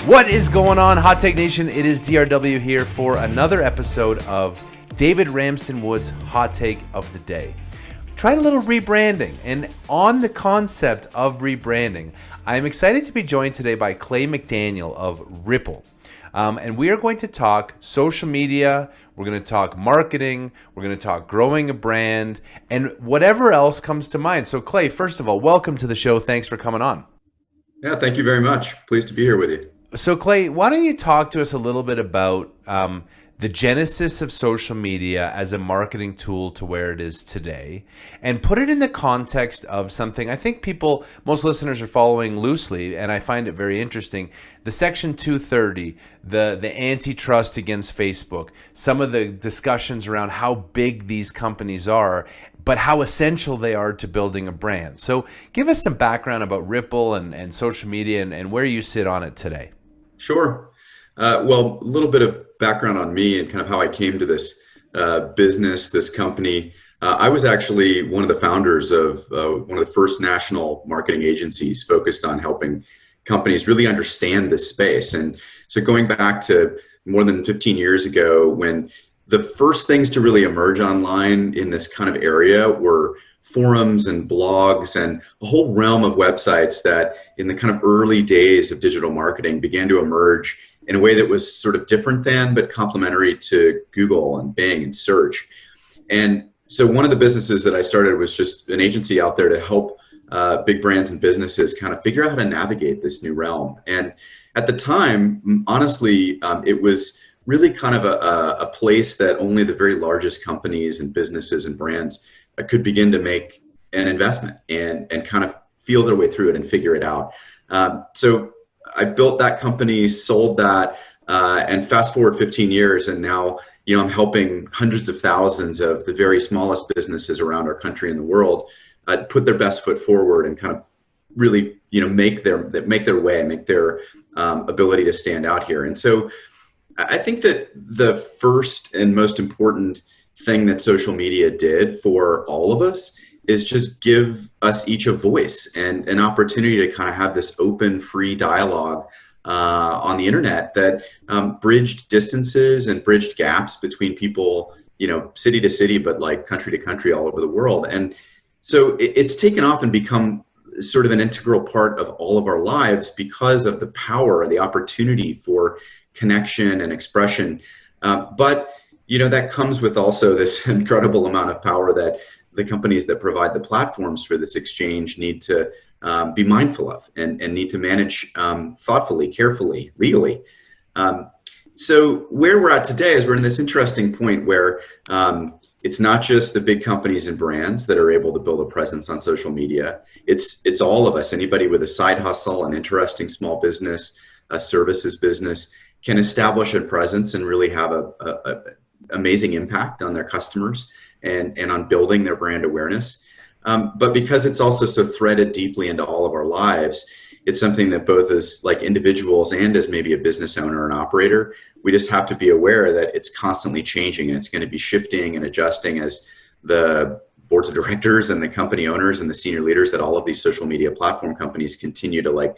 What is going on, Hot Take Nation? It is DRW here for another episode of David Ramsden Wood's Hot Take of the Day. Trying a little rebranding, and on the concept of rebranding, I'm excited to be joined today by Clay McDaniel of RIPL. And we are going to talk social media, we're going to talk marketing, we're going to talk growing a brand, and whatever else comes to mind. So Clay, first of all, welcome to the show. Thanks for coming on. Yeah, thank you very much. Pleased to be here with you. So Clay, why don't you talk to us a little bit about the genesis of social media as a marketing tool to where it is today, and put it in the context of something I think most listeners are following loosely, and I find it very interesting. The Section 230, the antitrust against Facebook, some of the discussions around how big these companies are, but how essential they are to building a brand. So give us some background about RIPL and social media and where you sit on it today. Sure. Well, a little bit of background on me and kind of how I came to this business, this company. I was actually one of the founders of one of the first national marketing agencies focused on helping companies really understand this space. And so going back to more than 15 years ago, when the first things to really emerge online in this kind of area were forums and blogs and a whole realm of websites that in the kind of early days of digital marketing began to emerge in a way that was sort of different than, but complementary to Google and Bing and search. And so one of the businesses that I started was just an agency out there to help big brands and businesses kind of figure out how to navigate this new realm. And at the time, honestly, it was really kind of a place that only the very largest companies and businesses and brands could begin to make an investment and kind of feel their way through it and figure it out. So I built that company, sold that, and fast forward 15 years, and now I'm helping hundreds of thousands of the very smallest businesses around our country and the world put their best foot forward and kind of really make their way and make their ability to stand out here. And so I think that the first and most important thing that social media did for all of us is just give us each a voice and an opportunity to kind of have this open, free dialogue on the internet that bridged distances and bridged gaps between people, city to city, but like country to country all over the world. And so it's taken off and become sort of an integral part of all of our lives because of the power and the opportunity for connection and expression. But that comes with also this incredible amount of power that the companies that provide the platforms for this exchange need to be mindful of and need to manage thoughtfully, carefully, legally. So where we're at today is we're in this interesting point where it's not just the big companies and brands that are able to build a presence on social media. It's all of us. Anybody with a side hustle, an interesting small business, a services business can establish a presence and really have a amazing impact on their customers and on building their brand awareness. But because it's also so threaded deeply into all of our lives, it's something that both as like individuals and as maybe a business owner and operator, we just have to be aware that it's constantly changing and it's going to be shifting and adjusting as the boards of directors and the company owners and the senior leaders at all of these social media platform companies continue to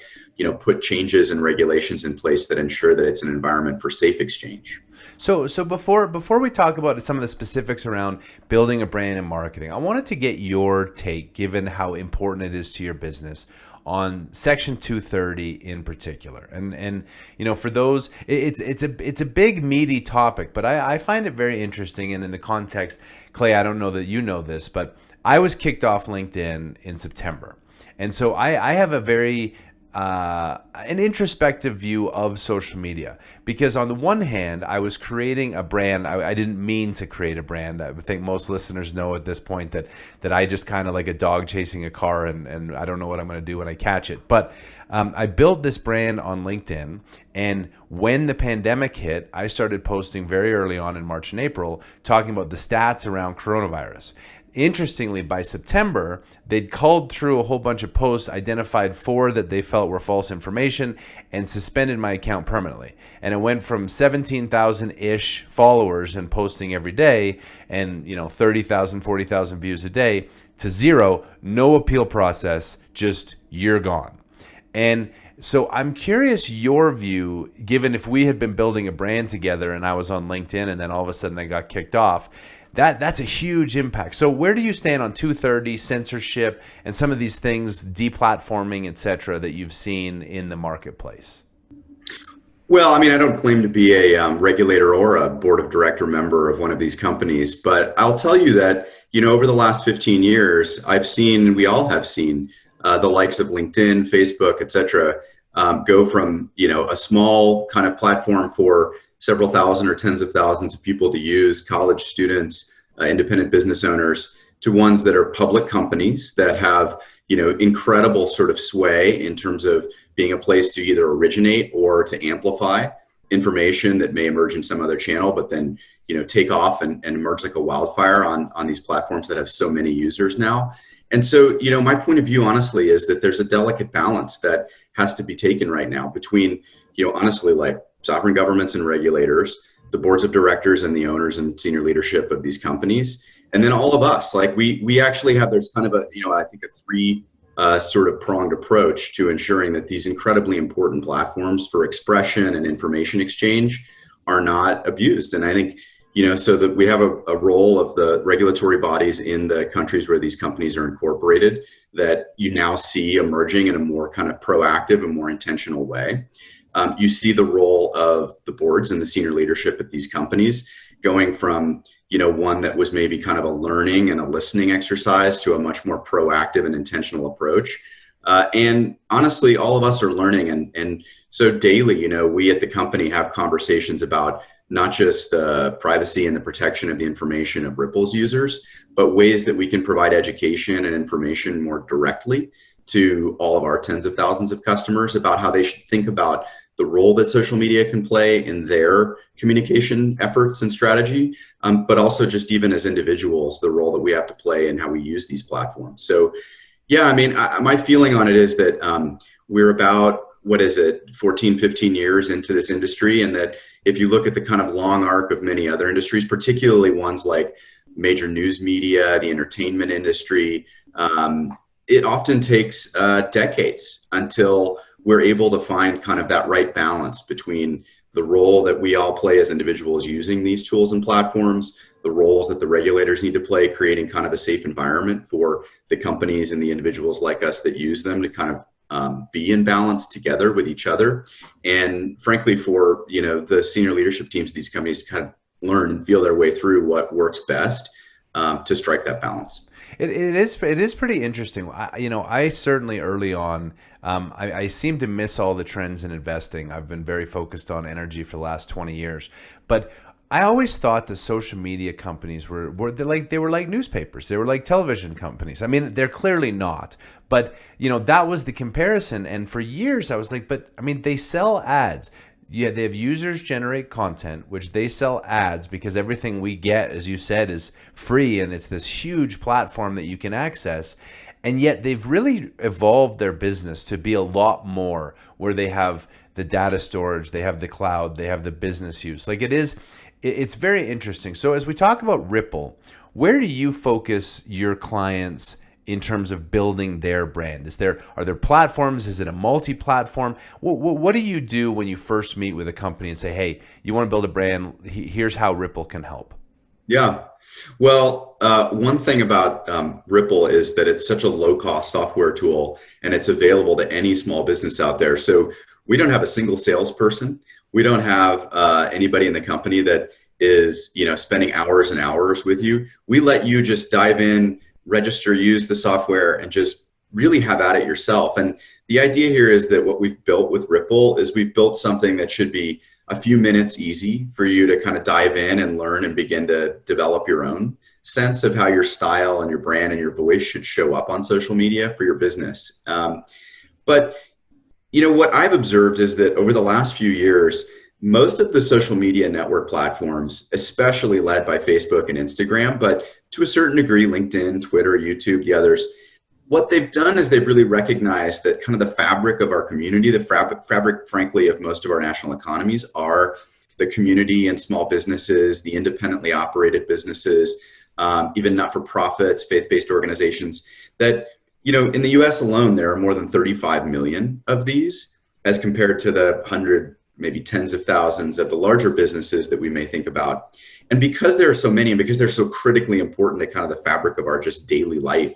put changes and regulations in place that ensure that it's an environment for safe exchange. So before we talk about some of the specifics around building a brand and marketing, I wanted to get your take, given how important it is to your business, on Section 230 in particular. And for those, it's a big meaty topic, but I find it very interesting. And in the context, Clay, I don't know that you know this, but I was kicked off LinkedIn in September. And so I have a very an introspective view of social media, because on the one hand, I was creating a brand. I didn't mean to create a brand. I think most listeners know at this point that I just kind of like a dog chasing a car, and I don't know what I'm going to do when I catch it. But I built this brand on LinkedIn, and when the pandemic hit, I started posting very early on in March and April, talking about the stats around coronavirus. Interestingly, by September, they'd culled through a whole bunch of posts, identified 4 that they felt were false information, and suspended my account permanently. And it went from 17,000-ish followers and posting every day and 30,000, 40,000 views a day to 0, no appeal process, just you're gone. And So I'm curious your view, given if we had been building a brand together and I was on LinkedIn and then all of a sudden I got kicked off, that's a huge impact. So where do you stand on 230, censorship, and some of these things, deplatforming, et cetera, that you've seen in the marketplace? Well, I mean, I don't claim to be a regulator or a board of director member of one of these companies, but I'll tell you that, over the last 15 years, I've seen, we all have seen the likes of LinkedIn, Facebook, et cetera, go from, a small kind of platform for several thousand or tens of thousands of people to use, college students, independent business owners, to ones that are public companies that have, incredible sort of sway in terms of being a place to either originate or to amplify information that may emerge in some other channel, but then, take off and emerge like a wildfire on these platforms that have so many users now. And so, my point of view, honestly, is that there's a delicate balance that has to be taken right now between, honestly, like sovereign governments and regulators, the boards of directors and the owners and senior leadership of these companies, and then all of us. Like we actually have, there's kind of a, I think a three sort of pronged approach to ensuring that these incredibly important platforms for expression and information exchange are not abused. And I think, so that we have a role of the regulatory bodies in the countries where these companies are incorporated that you now see emerging in a more kind of proactive and more intentional way. You see the role of the boards and the senior leadership at these companies going from, one that was maybe kind of a learning and a listening exercise to a much more proactive and intentional approach. And honestly, all of us are learning. And so daily, we at the company have conversations about not just the privacy and the protection of the information of RIPL's users, but ways that we can provide education and information more directly to all of our tens of thousands of customers about how they should think about the role that social media can play in their communication efforts and strategy, but also just even as individuals, the role that we have to play in how we use these platforms. So, yeah, I mean, my feeling on it is that we're about, 14, 15 years into this industry, and that if you look at the kind of long arc of many other industries, particularly ones like major news media, the entertainment industry, it often takes decades until we're able to find kind of that right balance between the role that we all play as individuals using these tools and platforms, the roles that the regulators need to play, creating kind of a safe environment for the companies and the individuals like us that use them to kind of be in balance together with each other. And frankly, for, the senior leadership teams of these companies to kind of learn and feel their way through what works best to strike that balance. It is pretty interesting. I certainly early on, I seem to miss all the trends in investing. I've been very focused on energy for the last 20 years, but I always thought the social media companies were like newspapers. They were like television companies. I mean, they're clearly not, but that was the comparison. And for years I was like, but I mean, they sell ads. Yeah, they have users generate content, which they sell ads because everything we get, as you said, is free, and it's this huge platform that you can access. And yet they've really evolved their business to be a lot more, where they have the data storage, they have the cloud, they have the business use. It's very interesting. So as we talk about RIPL, where do you focus your clients in terms of building their brand? Are there platforms? Is it a multi-platform? What do you do when you first meet with a company and say, hey, you want to build a brand? Here's how RIPL can help. Yeah. Well, one thing about RIPL is that it's such a low-cost software tool, and it's available to any small business out there. So we don't have a single salesperson. We don't have anybody in the company that is, spending hours and hours with you. We let you just dive in, register, use the software, and just really have at it yourself. And the idea here is that what we've built with RIPL is we've built something that should be a few minutes easy for you to kind of dive in and learn and begin to develop your own sense of how your style and your brand and your voice should show up on social media for your business. But what I've observed is that over the last few years, most of the social media network platforms, especially led by Facebook and Instagram, but to a certain degree, LinkedIn, Twitter, YouTube, the others, what they've done is they've really recognized that kind of the fabric of our community, the fabric, frankly, of most of our national economies are the community and small businesses, the independently operated businesses, even not-for-profits, faith-based organizations that, in the US alone, there are more than 35 million of these. as compared to the hundred, maybe tens of thousands of the larger businesses that we may think about. And because there are so many, and because they're so critically important to kind of the fabric of our just daily life,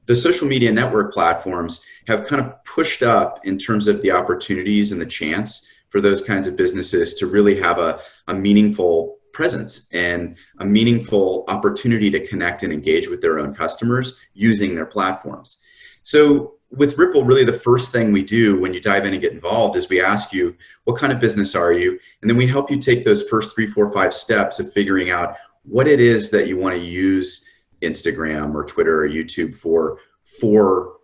the social media network platforms have kind of pushed up in terms of the opportunities and the chance for those kinds of businesses to really have a meaningful presence and a meaningful opportunity to connect and engage with their own customers using their platforms. So with RIPL, really the first thing we do when you dive in and get involved is we ask you, what kind of business are you? And then we help you take those first 3, 4, 5 steps of figuring out what it is that you want to use Instagram or Twitter or YouTube for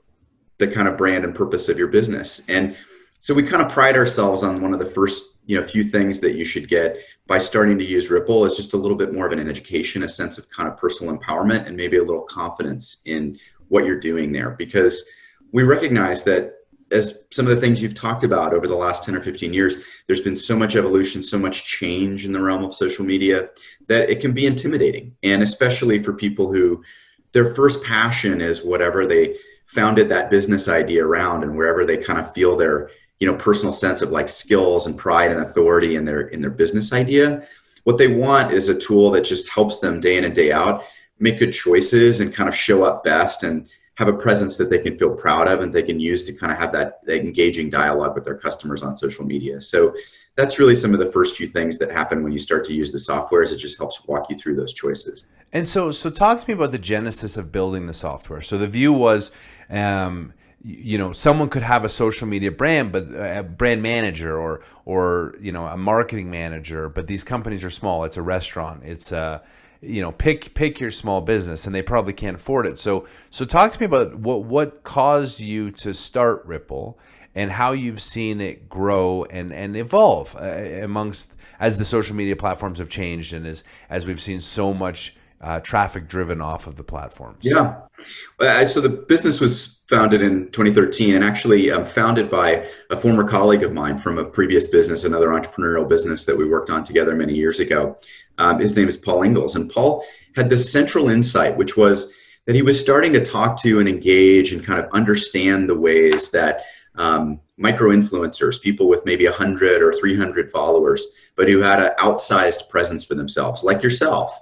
the kind of brand and purpose of your business. And so we kind of pride ourselves on one of the first, few things that you should get by starting to use RIPL is just a little bit more of an education, a sense of kind of personal empowerment, and maybe a little confidence in what you're doing there. Because we recognize that as some of the things you've talked about over the last 10 or 15 years, there's been so much evolution, so much change in the realm of social media that it can be intimidating. And especially for people who their first passion is whatever they founded that business idea around, and wherever they kind of feel their personal sense of like skills and pride and authority in their business idea. What they want is a tool that just helps them day in and day out make good choices and kind of show up best and have a presence that they can feel proud of and they can use to kind of have that engaging dialogue with their customers on social media. So that's really some of the first few things that happen when you start to use the software, is it just helps walk you through those choices. And so talk to me about the genesis of building the software. So the view was, someone could have a social media brand, but a brand manager or a marketing manager, but these companies are small. It's a restaurant. It's pick your small business, and they probably can't afford it. So talk to me about what caused you to start RIPL and how you've seen it grow and evolve as the social media platforms have changed and as we've seen so much traffic driven off of the platforms. Yeah. So the business was founded in 2013, and actually founded by a former colleague of mine from a previous business, another entrepreneurial business that we worked on together many years ago. His name is Paul Ingalls, and Paul had this central insight, which was that he was starting to talk to and engage and kind of understand the ways that micro influencers, people with maybe 100 or 300 followers, but who had an outsized presence for themselves, like yourself,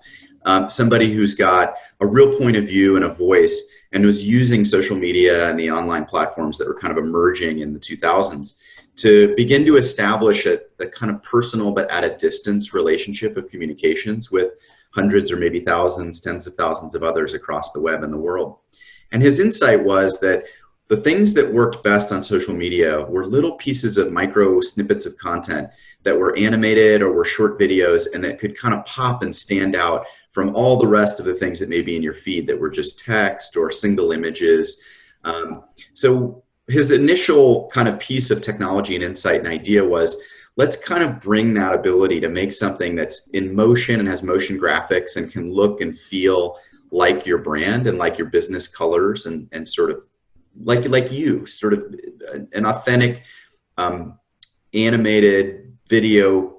somebody who's got a real point of view and a voice, and was using social media and the online platforms that were kind of emerging in the 2000s to begin to establish a kind of personal but at a distance relationship of communications with hundreds or maybe thousands, tens of thousands of others across the web and the world. And his insight was that the things that worked best on social media were little pieces of micro snippets of content that were animated or were short videos, and that could kind of pop and stand out from all the rest of the things that may be in your feed that were just text or single images. So his initial kind of piece of technology and insight and idea was, let's kind of bring that ability to make something that's in motion and has motion graphics and can look and feel like your brand and like your business colors and sort of like you, sort of an authentic animated video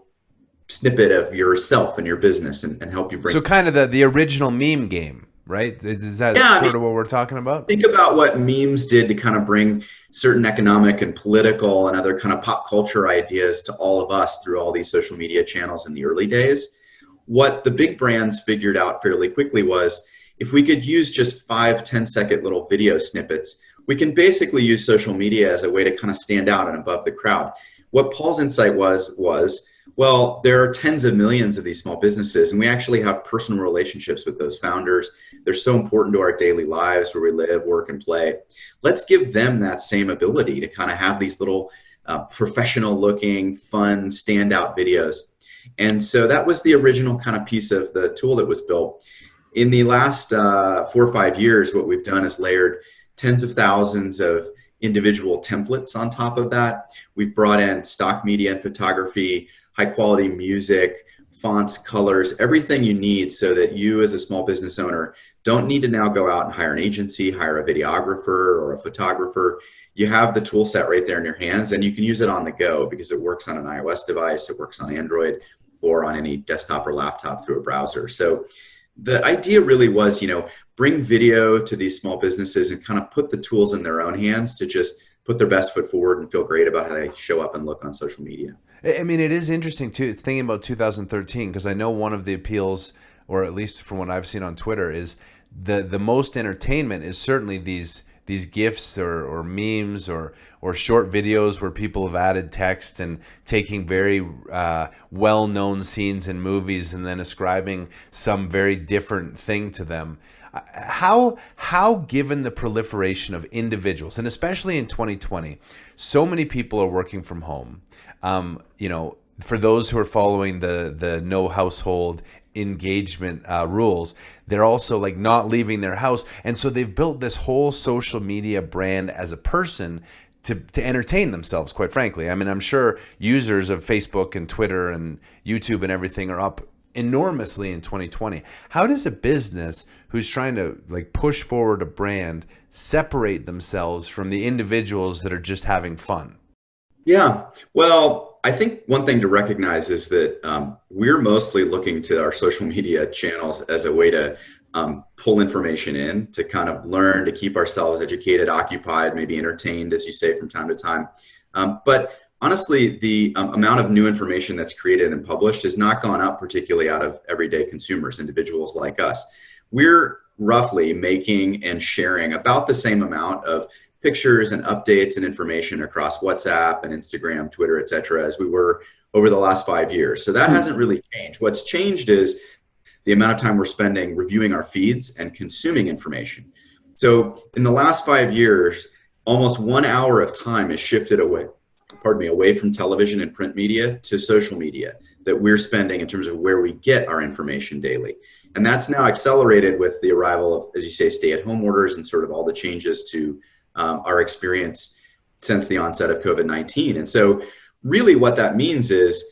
snippet of yourself and your business and help you bring. So kind of the original meme game, right? Is that sort of what we're talking about? Think about what memes did to kind of bring certain economic and political and other kind of pop culture ideas to all of us through all these social media channels in the early days. What the big brands figured out fairly quickly was, if we could use just 5-10 second little video snippets, we can basically use social media as a way to kind of stand out and above the crowd. What Paul's insight was, well, there are tens of millions of these small businesses, and we actually have personal relationships with those founders. They're so important to our daily lives where we live, work, and play. Let's give them that same ability to kind of have these little professional looking, fun, standout videos. And so that was the original kind of piece of the tool that was built. In the last 4 or 5 years, what we've done is layered tens of thousands of individual templates on top of that. We've brought in stock media and photography, high quality music, fonts, colors, everything you need so that you as a small business owner don't need to now go out and hire an agency, hire a videographer or a photographer. You have the tool set right there in your hands, and you can use it on the go because it works on an iOS device, it works on Android, or on any desktop or laptop through a browser. So the idea really was, bring video to these small businesses and kind of put the tools in their own hands to just put their best foot forward and feel great about how they show up and look on social media. I mean, it is interesting too, thinking about 2013, because I know one of the appeals, or at least from what I've seen on Twitter, is the most entertainment is certainly these GIFs or memes or short videos where people have added text and taking very well-known scenes in movies and then ascribing some very different thing to them. How given the proliferation of individuals, and especially in 2020, so many people are working from home. For those who are following the no household engagement rules, they're also like not leaving their house, and so they've built this whole social media brand as a person to entertain themselves, quite frankly. I mean, I'm sure users of Facebook and Twitter and YouTube and everything are up enormously in 2020. How does a business who's trying to like push forward a brand separate themselves from the individuals that are just having fun? Yeah, well, I think one thing to recognize is that we're mostly looking to our social media channels as a way to pull information in, to kind of learn, to keep ourselves educated, occupied, maybe entertained, as you say, from time to time. But honestly, the amount of new information that's created and published has not gone up particularly out of everyday consumers, individuals like us. We're roughly making and sharing about the same amount of pictures and updates and information across WhatsApp and Instagram, Twitter, et cetera, as we were over the last 5 years. So that hasn't really changed. What's changed is the amount of time we're spending reviewing our feeds and consuming information. So in the last 5 years, almost 1 hour of time has shifted away from television and print media to social media that we're spending in terms of where we get our information daily. And that's now accelerated with the arrival of, as you say, stay-at-home orders and sort of all the changes to our experience since the onset of COVID-19. And so really what that means is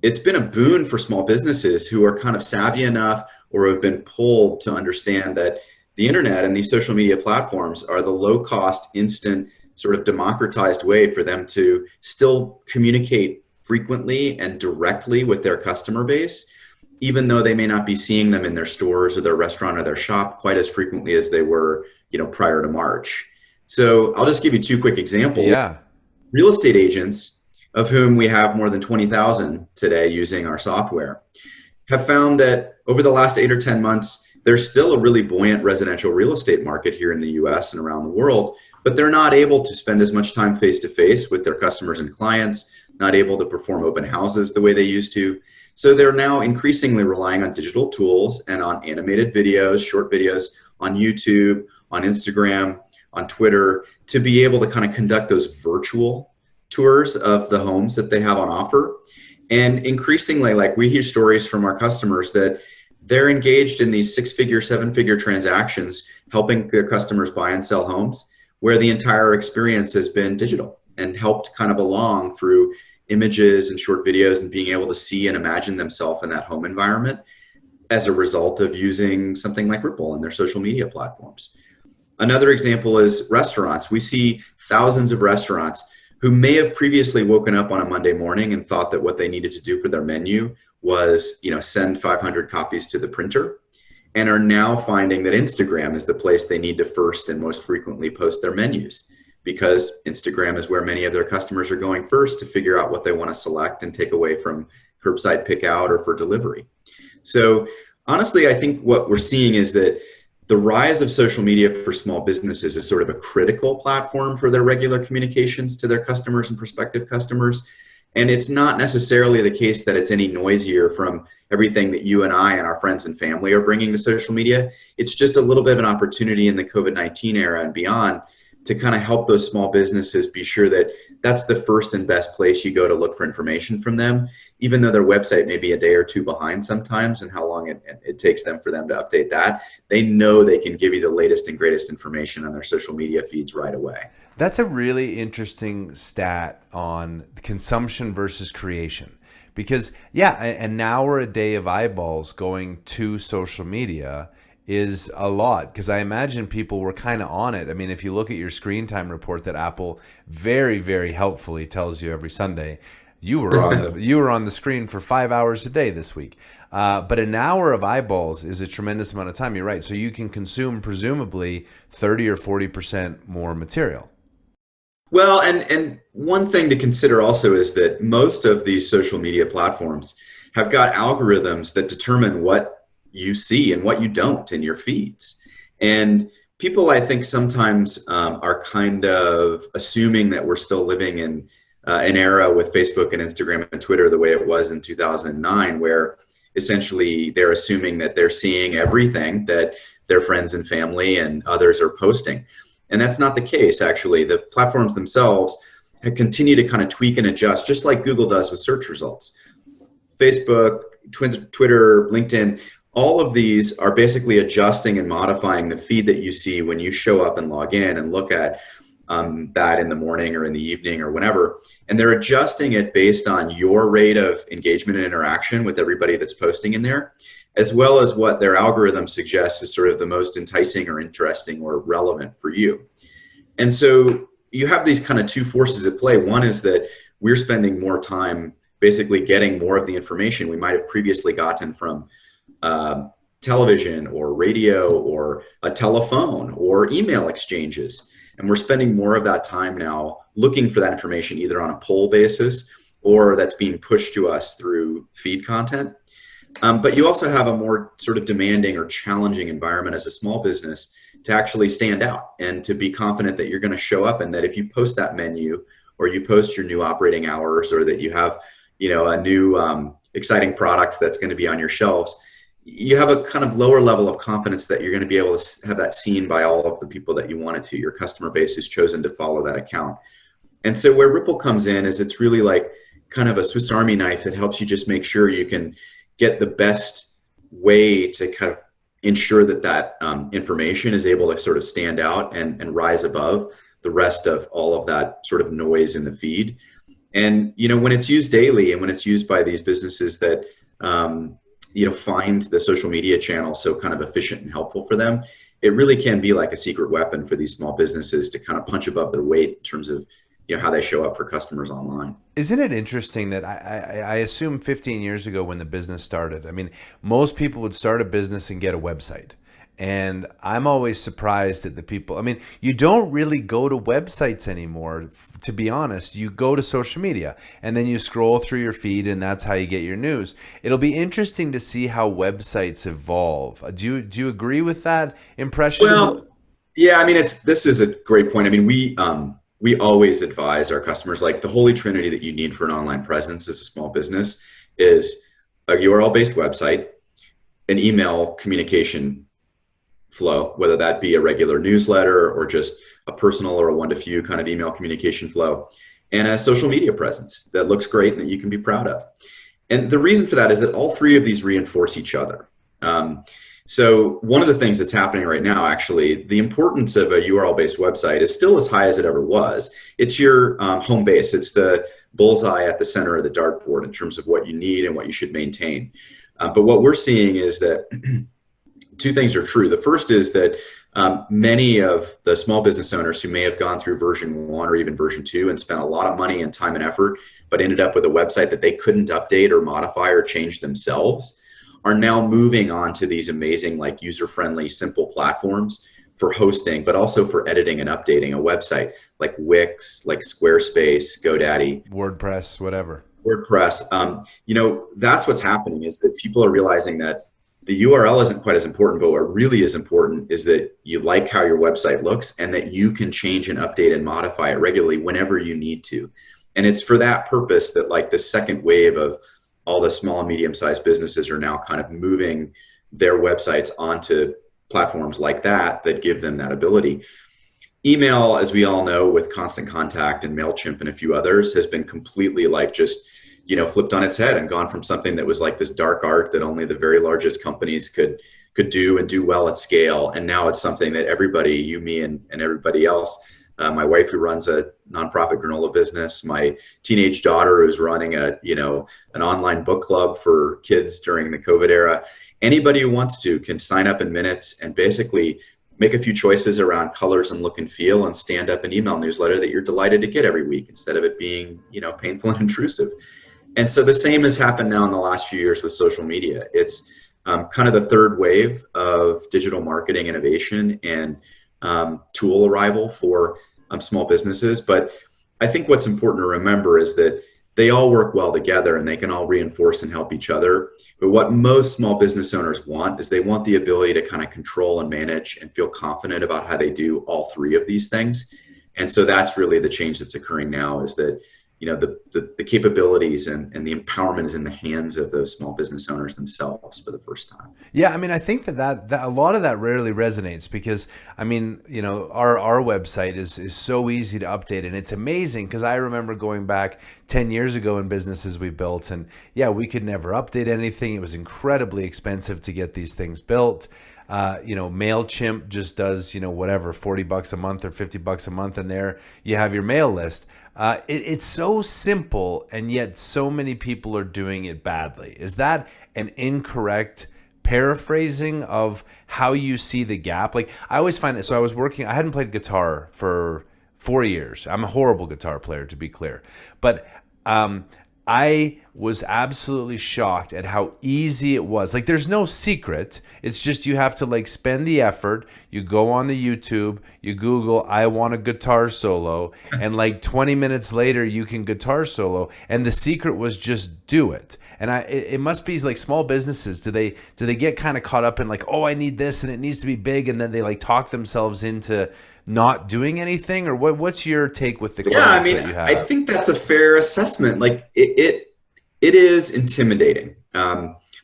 it's been a boon for small businesses who are kind of savvy enough or have been pulled to understand that the internet and these social media platforms are the low-cost, instant, sort of democratized way for them to still communicate frequently and directly with their customer base, even though they may not be seeing them in their stores or their restaurant or their shop quite as frequently as they were, prior to March. So I'll just give you two quick examples. Yeah. Real estate agents, of whom we have more than 20,000 today using our software, have found that over the last 8 or 10 months, there's still a really buoyant residential real estate market here in the US and around the world, but they're not able to spend as much time face-to-face with their customers and clients, not able to perform open houses the way they used to. So they're now increasingly relying on digital tools and on animated videos, short videos on YouTube, on Instagram, on Twitter, to be able to kind of conduct those virtual tours of the homes that they have on offer. And increasingly, like, we hear stories from our customers that they're engaged in these 6-figure, 7-figure transactions, helping their customers buy and sell homes, where the entire experience has been digital and helped kind of along through images and short videos and being able to see and imagine themselves in that home environment as a result of using something like RIPL and their social media platforms. Another example is restaurants. We see thousands of restaurants who may have previously woken up on a Monday morning and thought that what they needed to do for their menu was, send 500 copies to the printer, and are now finding that Instagram is the place they need to first and most frequently post their menus, because Instagram is where many of their customers are going first to figure out what they want to select and take away from curbside pickout or for delivery. So honestly, I think what we're seeing is that the rise of social media for small businesses is sort of a critical platform for their regular communications to their customers and prospective customers. And it's not necessarily the case that it's any noisier from everything that you and I and our friends and family are bringing to social media. It's just a little bit of an opportunity in the COVID-19 era and beyond to kind of help those small businesses be sure that that's the first and best place you go to look for information from them, even though their website may be a day or two behind sometimes and how long it takes them for them to update that. They know they can give you the latest and greatest information on their social media feeds right away. That's a really interesting stat on consumption versus creation, because an hour a day of eyeballs going to social media is a lot, because I imagine people were kind of on it. I mean, if you look at your screen time report that Apple very, very helpfully tells you every Sunday, you were on the screen for 5 hours a day this week. But an hour of eyeballs is a tremendous amount of time. You're right. So you can consume presumably 30 or 40% more material. Well, and one thing to consider also is that most of these social media platforms have got algorithms that determine what you see and what you don't in your feeds. And people, I think, sometimes are kind of assuming that we're still living in an era with Facebook and Instagram and Twitter the way it was in 2009, where essentially they're assuming that they're seeing everything that their friends and family and others are posting. And that's not the case, actually. The platforms themselves continue to kind of tweak and adjust, just like Google does with search results. Facebook, Twitter, LinkedIn, all of these are basically adjusting and modifying the feed that you see when you show up and log in and look at that in the morning or in the evening or whenever. And they're adjusting it based on your rate of engagement and interaction with everybody that's posting in there, as well as what their algorithm suggests is sort of the most enticing or interesting or relevant for you. And so you have these kind of two forces at play. One is that we're spending more time basically getting more of the information we might have previously gotten from television or radio or a telephone or email exchanges. And we're spending more of that time now looking for that information either on a poll basis or that's being pushed to us through feed content. But you also have a more sort of demanding or challenging environment as a small business to actually stand out and to be confident that you're going to show up, and that if you post that menu or you post your new operating hours or that you have, a new exciting product that's going to be on your shelves, you have a kind of lower level of confidence that you're going to be able to have that seen by all of the people that you want it to, your customer base who's chosen to follow that account. And so where RIPL comes in is it's really like kind of a Swiss Army knife that helps you just make sure you can get the best way to kind of ensure that information is able to sort of stand out and rise above the rest of all of that sort of noise in the feed. And, when it's used daily and when it's used by these businesses that, find the social media channel so kind of efficient and helpful for them, it really can be like a secret weapon for these small businesses to kind of punch above their weight in terms of, how they show up for customers online. Isn't it interesting that I assume 15 years ago when the business started, I mean, most people would start a business and get a website. And I'm always surprised at the people. I mean, you don't really go to websites anymore, to be honest. You go to social media and then you scroll through your feed and that's how you get your news. It'll be interesting to see how websites evolve. Do you agree with that impression? Well, yeah, I mean, this is a great point. I mean, we always advise our customers, like the holy trinity that you need for an online presence as a small business is a URL-based website, an email communication flow, whether that be a regular newsletter or just a personal or a one-to-few kind of email communication flow, and a social media presence that looks great and that you can be proud of. And the reason for that is that all three of these reinforce each other. So one of the things that's happening right now, actually, the importance of a URL-based website is still as high as it ever was. It's your home base. It's the bullseye at the center of the dartboard in terms of what you need and what you should maintain. But what we're seeing is that two things are true. The first is that many of the small business owners who may have gone through version 1 or even version 2 and spent a lot of money and time and effort, but ended up with a website that they couldn't update or modify or change themselves, are now moving on to these amazing, like user-friendly, simple platforms for hosting, but also for editing and updating a website, like Wix, like Squarespace, GoDaddy, WordPress, whatever. WordPress. That's what's happening, is that people are realizing that the URL isn't quite as important, but what really is important is that you like how your website looks and that you can change and update and modify it regularly whenever you need to. And it's for that purpose that, like, the second wave of all the small and medium-sized businesses are now kind of moving their websites onto platforms like that give them that ability. Email, as we all know, with Constant Contact and MailChimp and a few others, has been completely flipped on its head and gone from something that was like this dark art that only the very largest companies could do and do well at scale. And now it's something that everybody, you, me, and everybody else, my wife who runs a nonprofit granola business, my teenage daughter who's running an online book club for kids during the COVID era, anybody who wants to can sign up in minutes and basically make a few choices around colors and look and feel and stand up an email newsletter that you're delighted to get every week instead of it being, painful and intrusive. And so the same has happened now in the last few years with social media. It's kind of the third wave of digital marketing innovation and tool arrival for small businesses. But I think what's important to remember is that they all work well together and they can all reinforce and help each other. But what most small business owners want is they want the ability to kind of control and manage and feel confident about how they do all three of these things. And so that's really the change that's occurring now, is that, you know, the capabilities and the empowerment is in the hands of those small business owners themselves for the first time. Yeah, I mean, I think that a lot of that rarely resonates because, I mean, you know, our website is so easy to update, and it's amazing because I remember going back 10 years ago in businesses we built, and yeah, we could never update anything. It was incredibly expensive to get these things built. You know, MailChimp just does, you know, whatever, $40 a month or $50 a month, and there you have your mail list. It's so simple, and yet so many people are doing it badly. Is that an incorrect paraphrasing of how you see the gap? Like, I always find it. So I hadn't played guitar for 4 years. I'm a horrible guitar player, to be clear, but I was absolutely shocked at how easy it was. Like, there's no secret. It's just you have to like spend the effort. You go on the YouTube, you Google, I want a guitar solo, and like 20 minutes later you can guitar solo. And the secret was just do it. And it must be like small businesses. Do they get kind of caught up in like, oh, I need this and it needs to be big, and then they like talk themselves into not doing anything? Or what's your take with the clients that you have? I think that's a fair assessment. Like it is intimidating.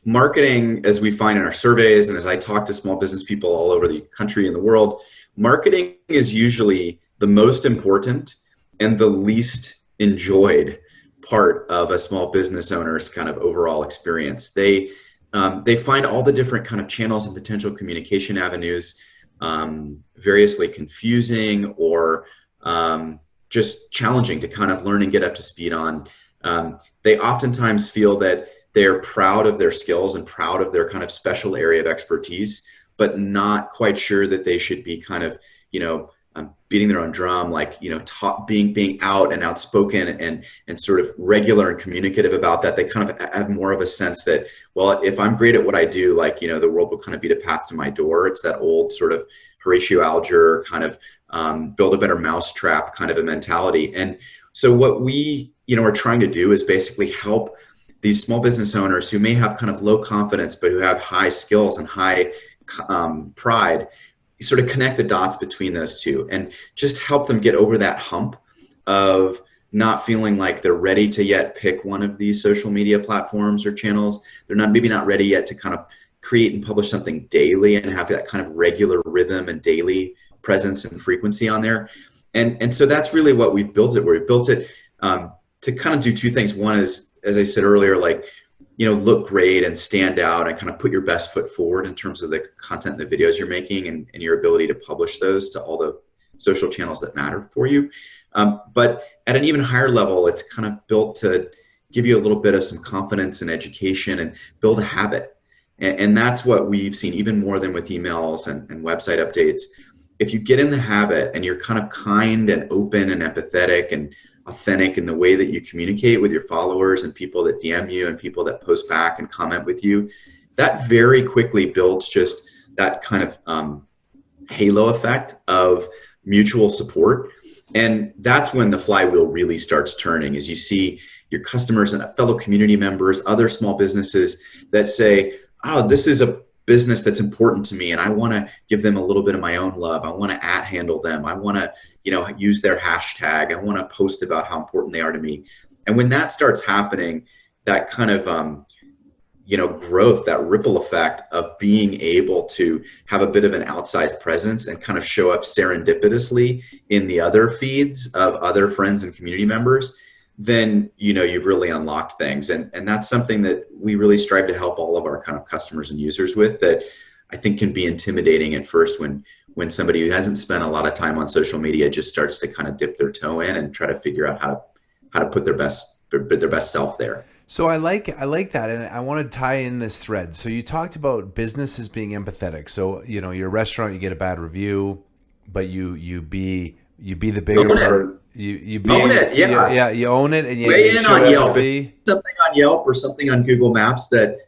Marketing, as we find in our surveys, and as I talk to small business people all over the country and the world, marketing is usually the most important and the least enjoyed part of a small business owner's kind of overall experience. They find all the different kind of channels and potential communication avenues variously confusing or just challenging to kind of learn and get up to speed on. They oftentimes feel that they're proud of their skills and proud of their kind of special area of expertise, but not quite sure that they should be kind of, you know, beating their own drum, like, you know, being out and outspoken and sort of regular and communicative about that. They kind of have more of a sense that, well, if I'm great at what I do, like, you know, the world will kind of beat a path to my door. It's that old sort of Horatio Alger kind of build a better mousetrap kind of a mentality. And so what we, you know, are trying to do is basically help these small business owners who may have kind of low confidence, but who have high skills and high pride, sort of connect the dots between those two and just help them get over that hump of not feeling like they're ready to yet pick one of these social media platforms or channels. They're maybe not ready yet to kind of create and publish something daily and have that kind of regular rhythm and daily presence and frequency on there. And so that's really what we've built it, where we built it to kind of do two things. One is, as I said earlier, like, you know, look great and stand out and kind of put your best foot forward in terms of the content and the videos you're making and your ability to publish those to all the social channels that matter for you. But at an even higher level, it's kind of built to give you a little bit of some confidence and education and build a habit. And that's what we've seen even more than with emails and website updates. If you get in the habit and you're kind of kind and open and empathetic and authentic in the way that you communicate with your followers and people that DM you and people that post back and comment with you, that very quickly builds just that kind of halo effect of mutual support. And that's when the flywheel really starts turning, as you see your customers and fellow community members, other small businesses that say, oh, this is a business that's important to me and I want to give them a little bit of my own love. I want to @handle them. I want to, you know, use their hashtag. I want to post about how important they are to me. And when that starts happening, that kind of, you know, growth, that ripple effect of being able to have a bit of an outsized presence and kind of show up serendipitously in the other feeds of other friends and community members, then, you know, you've really unlocked things. And that's something that we really strive to help all of our kind of customers and users with, that I think can be intimidating at first when somebody who hasn't spent a lot of time on social media just starts to kind of dip their toe in and try to figure out how to put their best self there. So I like that, and I want to tie in this thread. So you talked about businesses being empathetic. So, you know, your restaurant, you get a bad review, but you be the bigger part. You own it, yeah. You own it, and you weigh in on Yelp. Something on Yelp or something on Google Maps that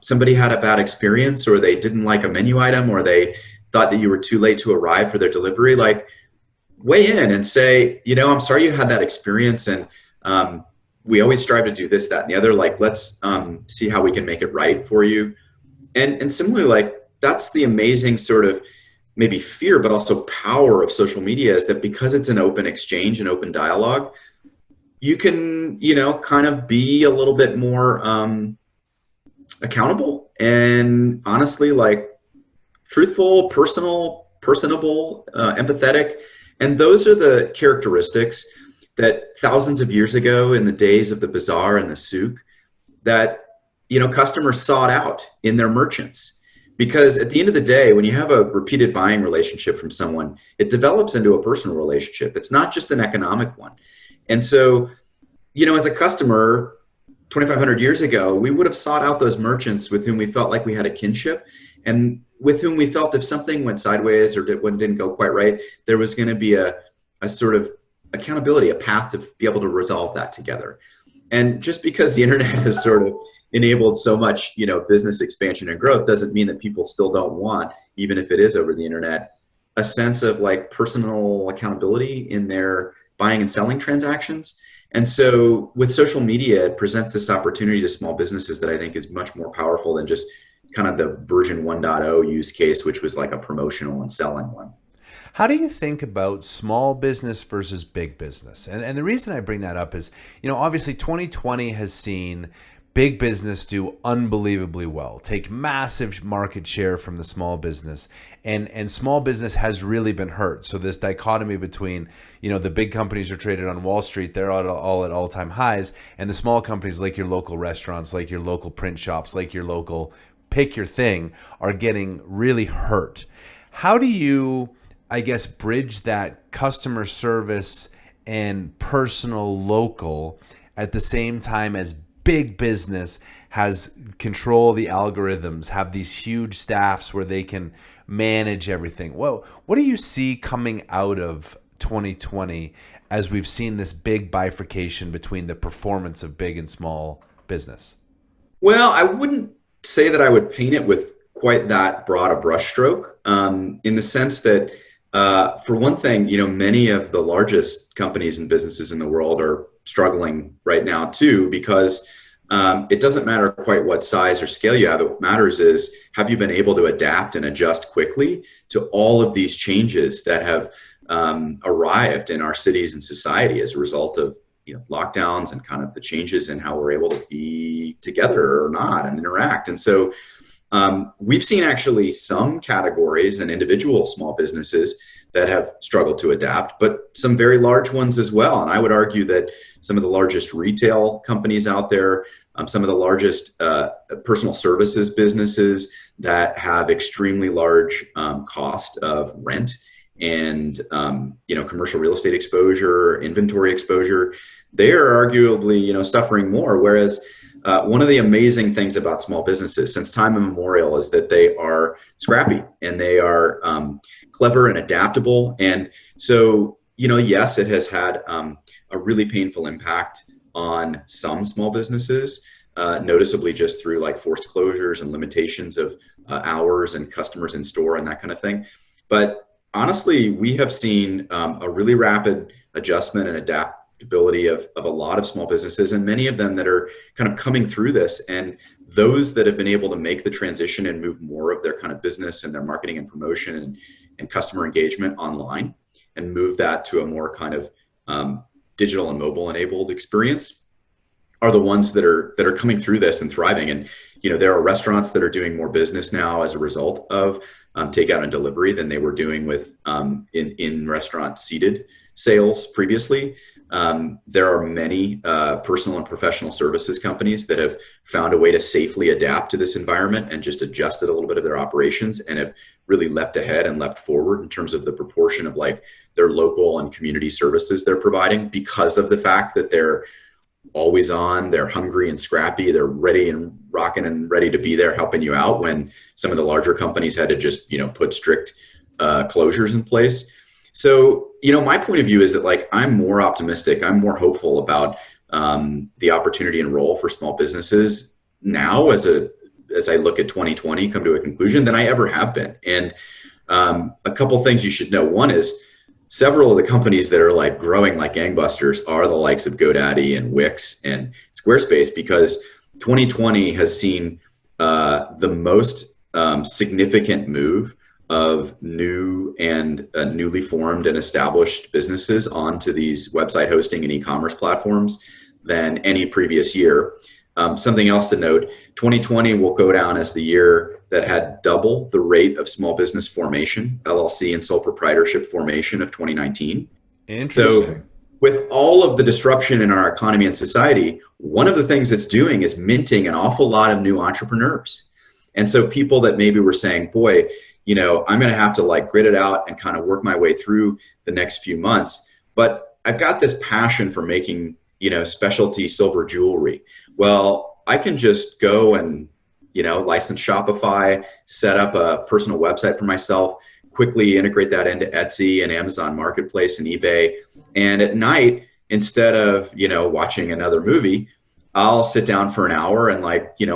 somebody had a bad experience, or they didn't like a menu item, or they thought that you were too late to arrive for their delivery. Like, weigh in and say, I'm sorry you had that experience, and we always strive to do this, that, and the other. Like, let's see how we can make it right for you. And similarly, like, that's the amazing sort of maybe fear, but also power of social media, is that because it's an open exchange and open dialogue, you can, kind of be a little bit more accountable and honestly, like, truthful, personable, empathetic. And those are the characteristics that thousands of years ago, in the days of the bazaar and the souk, that customers sought out in their merchants. Because at the end of the day, when you have a repeated buying relationship from someone, it develops into a personal relationship. It's not just an economic one. And so, as a customer, 2,500 years ago, we would have sought out those merchants with whom we felt like we had a kinship, and with whom we felt if something went sideways or didn't go quite right, there was going to be a sort of accountability, a path to be able to resolve that together. And just because the internet has sort of enabled so much, business expansion and growth, doesn't mean that people still don't want, even if it is over the internet, a sense of like personal accountability in their buying and selling transactions. And so with social media, it presents this opportunity to small businesses that I think is much more powerful than just kind of the version 1.0 use case, which was like a promotional and selling one. How do you think about small business versus big business? And the reason I bring that up is, obviously 2020 has seen big business do unbelievably well, take massive market share from the small business, and small business has really been hurt. So this dichotomy between, the big companies are traded on Wall Street, they're all at all-time highs, and the small companies like your local restaurants, like your local print shops, like your local pick your thing, are getting really hurt. How do you, I guess, bridge that customer service and personal local at the same time as big business has control the algorithms, have these huge staffs where they can manage everything? Well, what do you see coming out of 2020 as we've seen this big bifurcation between the performance of big and small business? Well, I wouldn't say that I would paint it with quite that broad a brushstroke, in the sense that, for one thing, many of the largest companies and businesses in the world are struggling right now too, because it doesn't matter quite what size or scale you have. What matters is, have you been able to adapt and adjust quickly to all of these changes that have arrived in our cities and society as a result of lockdowns and kind of the changes in how we're able to be together or not and interact. And so we've seen actually some categories and individual small businesses that have struggled to adapt, but some very large ones as well. And I would argue that some of the largest retail companies out there, some of the largest personal services businesses that have extremely large cost of rent and commercial real estate exposure, inventory exposure, they are arguably suffering more. Whereas one of the amazing things about small businesses since time immemorial is that they are scrappy and they are clever and adaptable. And so, yes, it has had a really painful impact on some small businesses, noticeably just through like forced closures and limitations of hours and customers in store and that kind of thing. But honestly, we have seen a really rapid adjustment and adaptability of a lot of small businesses, and many of them that are kind of coming through this. And those that have been able to make the transition and move more of their kind of business and their marketing and promotion and customer engagement online and move that to a more kind of digital and mobile enabled experience are the ones that are coming through this and thriving. And there are restaurants that are doing more business now as a result of takeout and delivery than they were doing with in restaurant seated sales previously. There are many personal and professional services companies that have found a way to safely adapt to this environment and just adjusted a little bit of their operations and have really leapt ahead and leapt forward in terms of the proportion of like their local and community services they're providing, because of the fact that they're always on, they're hungry and scrappy, they're ready and rocking and ready to be there helping you out when some of the larger companies had to just put strict closures in place. So my point of view is that like I'm more optimistic, I'm more hopeful about the opportunity and role for small businesses now as I look at 2020 come to a conclusion than I ever have been. And a couple things you should know. One is several of the companies that are like growing like gangbusters are the likes of GoDaddy and Wix and Squarespace, because 2020 has seen the most significant move of new and newly formed and established businesses onto these website hosting and e-commerce platforms than any previous year. Something else to note, 2020 will go down as the year that had double the rate of small business formation, LLC and sole proprietorship formation of 2019. Interesting. So with all of the disruption in our economy and society, one of the things it's doing is minting an awful lot of new entrepreneurs. And so people that maybe were saying, boy, I'm going to have to like grit it out and kind of work my way through the next few months, but I've got this passion for making, specialty silver jewelry. Well, I can just go and, license Shopify, set up a personal website for myself, quickly integrate that into Etsy and Amazon Marketplace and eBay. And at night, instead of, watching another movie, I'll sit down for an hour and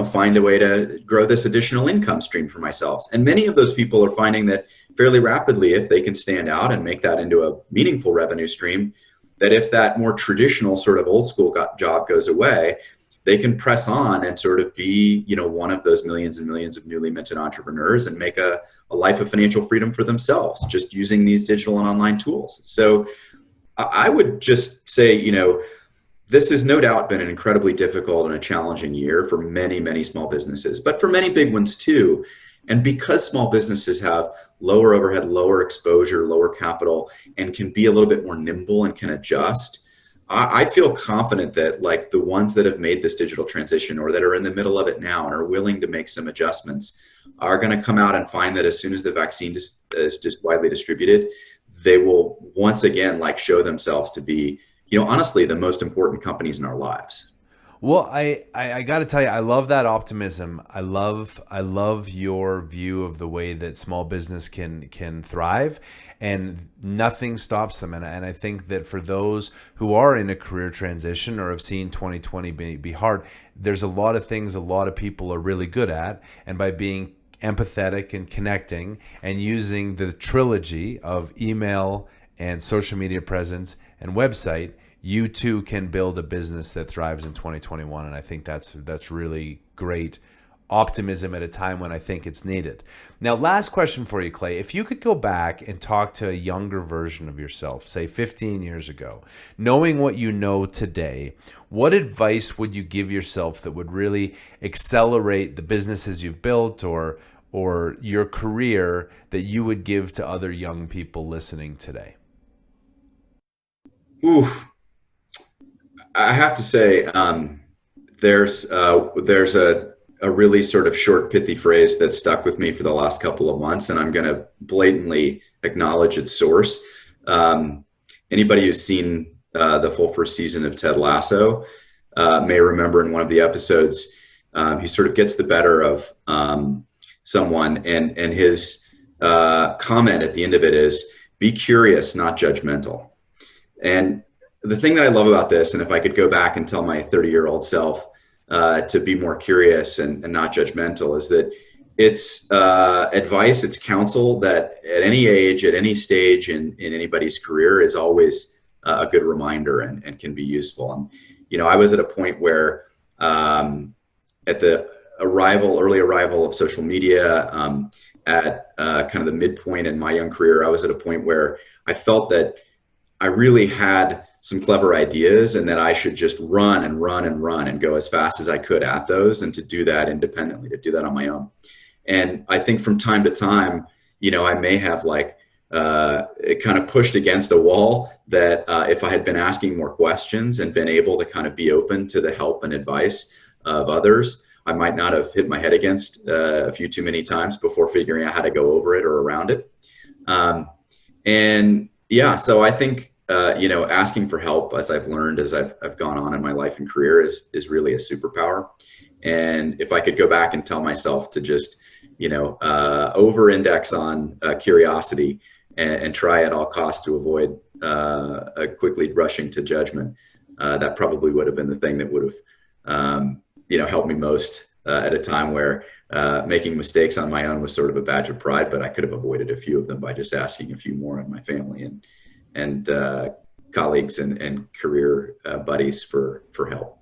find a way to grow this additional income stream for myself. And many of those people are finding that fairly rapidly, if they can stand out and make that into a meaningful revenue stream, that if that more traditional sort of old school job goes away, they can press on and sort of be, one of those millions and millions of newly minted entrepreneurs and make a life of financial freedom for themselves, just using these digital and online tools. So I would just say, this has no doubt been an incredibly difficult and a challenging year for many, many small businesses, but for many big ones too. And because small businesses have lower overhead, lower exposure, lower capital, and can be a little bit more nimble and can adjust, I feel confident that like the ones that have made this digital transition or that are in the middle of it now and are willing to make some adjustments are going to come out and find that as soon as the vaccine is just widely distributed, they will once again show themselves to be, honestly, the most important companies in our lives. Well, I got to tell you, I love that optimism. I love your view of the way that small business can thrive, and nothing stops them. And I think that for those who are in a career transition or have seen 2020 be hard, there's a lot of things a lot of people are really good at, and by being empathetic and connecting and using the trilogy of email and social media presence and website, you too can build a business that thrives in 2021. And I think that's really great optimism at a time when I think it's needed. Now, last question for you, Clay. If you could go back and talk to a younger version of yourself, say 15 years ago, knowing what you know today, what advice would you give yourself that would really accelerate the businesses you've built or your career that you would give to other young people listening today? Oof. I have to say, there's a really sort of short, pithy phrase that stuck with me for the last couple of months, and I'm going to blatantly acknowledge its source. Anybody who's seen the full first season of Ted Lasso may remember in one of the episodes, he sort of gets the better of someone, and his comment at the end of it is, "Be curious, not judgmental." And the thing that I love about this, and if I could go back and tell my 30-year-old self to be more curious and not judgmental, is that it's advice, it's counsel that at any age, at any stage in anybody's career is always a good reminder and can be useful. And, I was at a point where at the early arrival of social media, at kind of the midpoint in my young career, I was at a point where I felt that I really had some clever ideas and that I should just run and go as fast as I could at those, and to do that independently, to do that on my own. And I think from time to time, I may have it kind of pushed against a wall that if I had been asking more questions and been able to kind of be open to the help and advice of others, I might not have hit my head against a few too many times before figuring out how to go over it or around it. And yeah, so I think, asking for help, as I've learned as I've gone on in my life and career, is really a superpower. And if I could go back and tell myself to just, over-index on curiosity and try at all costs to avoid quickly rushing to judgment, that probably would have been the thing that would have, helped me most at a time where making mistakes on my own was sort of a badge of pride, but I could have avoided a few of them by just asking a few more in my family and colleagues and career buddies for help.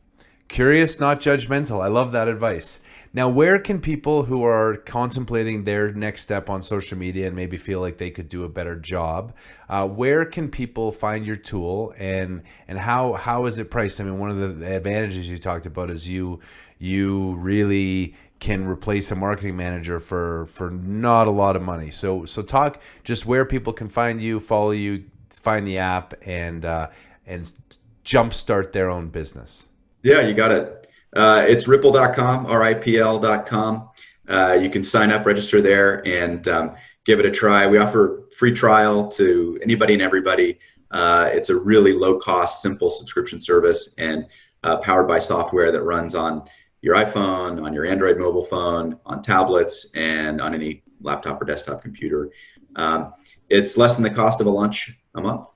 Curious, not judgmental. I love that advice. Now, where can people who are contemplating their next step on social media and maybe feel like they could do a better job, where can people find your tool, and how is it priced? I mean, one of the advantages you talked about is you really can replace a marketing manager for not a lot of money. So talk just where people can find you, follow you, find the app, and jumpstart their own business. Yeah, you got it. It's ripl.com, RIPL.com. You can sign up, register there, and give it a try. We offer free trial to anybody and everybody. It's a really low-cost, simple subscription service, and powered by software that runs on your iPhone, on your Android mobile phone, on tablets, and on any laptop or desktop computer. It's less than the cost of a lunch a month.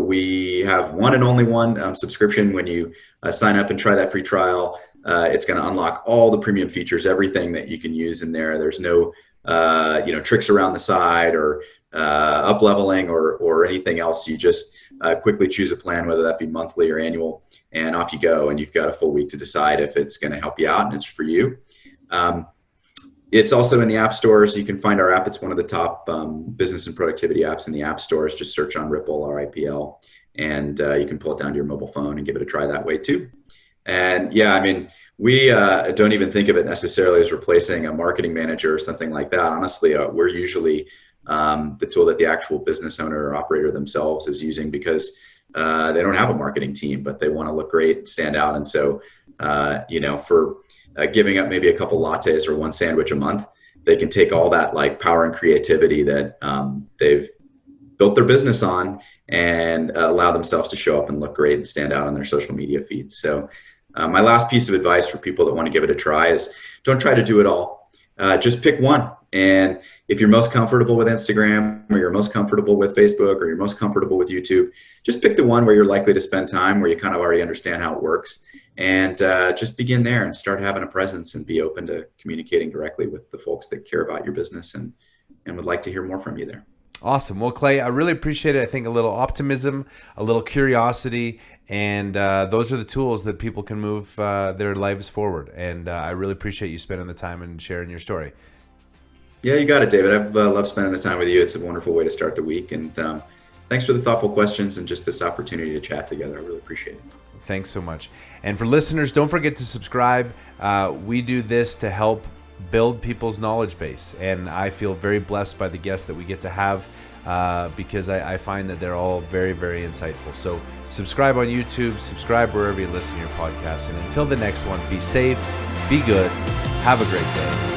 We have one and only one subscription. When you sign up and try that free trial, it's going to unlock all the premium features, everything that you can use in there. There's no tricks around the side or up leveling or anything else. You just quickly choose a plan, whether that be monthly or annual, and off you go. And you've got a full week to decide if it's going to help you out and it's for you. It's also in the app stores. You can find our app. It's one of the top business and productivity apps in the app stores. Just search on RIPL, RIPL, and you can pull it down to your mobile phone and give it a try that way too. And yeah, I mean, we don't even think of it necessarily as replacing a marketing manager or something like that. Honestly, we're usually the tool that the actual business owner or operator themselves is using, because they don't have a marketing team, but they want to look great, stand out. And so, for giving up maybe a couple lattes or one sandwich a month, they can take all that like power and creativity that they've built their business on and allow themselves to show up and look great and stand out on their social media feeds. So my last piece of advice for people that want to give it a try is don't try to do it all. Just pick one. And if you're most comfortable with Instagram, or you're most comfortable with Facebook, or you're most comfortable with YouTube, just pick the one where you're likely to spend time, where you kind of already understand how it works. And just begin there and start having a presence and be open to communicating directly with the folks that care about your business and would like to hear more from you there. Awesome. Well, Clay, I really appreciate it. I think a little optimism, a little curiosity, and those are the tools that people can move their lives forward. And I really appreciate you spending the time and sharing your story. Yeah, you got it, David. I've loved spending the time with you. It's a wonderful way to start the week. And thanks for the thoughtful questions and just this opportunity to chat together. I really appreciate it. Thanks so much. And for listeners, don't forget to subscribe. We do this to help build people's knowledge base. And I feel very blessed by the guests that we get to have because I find that they're all very, very insightful. So subscribe on YouTube, subscribe wherever you listen to your podcasts. And until the next one, be safe, be good, have a great day.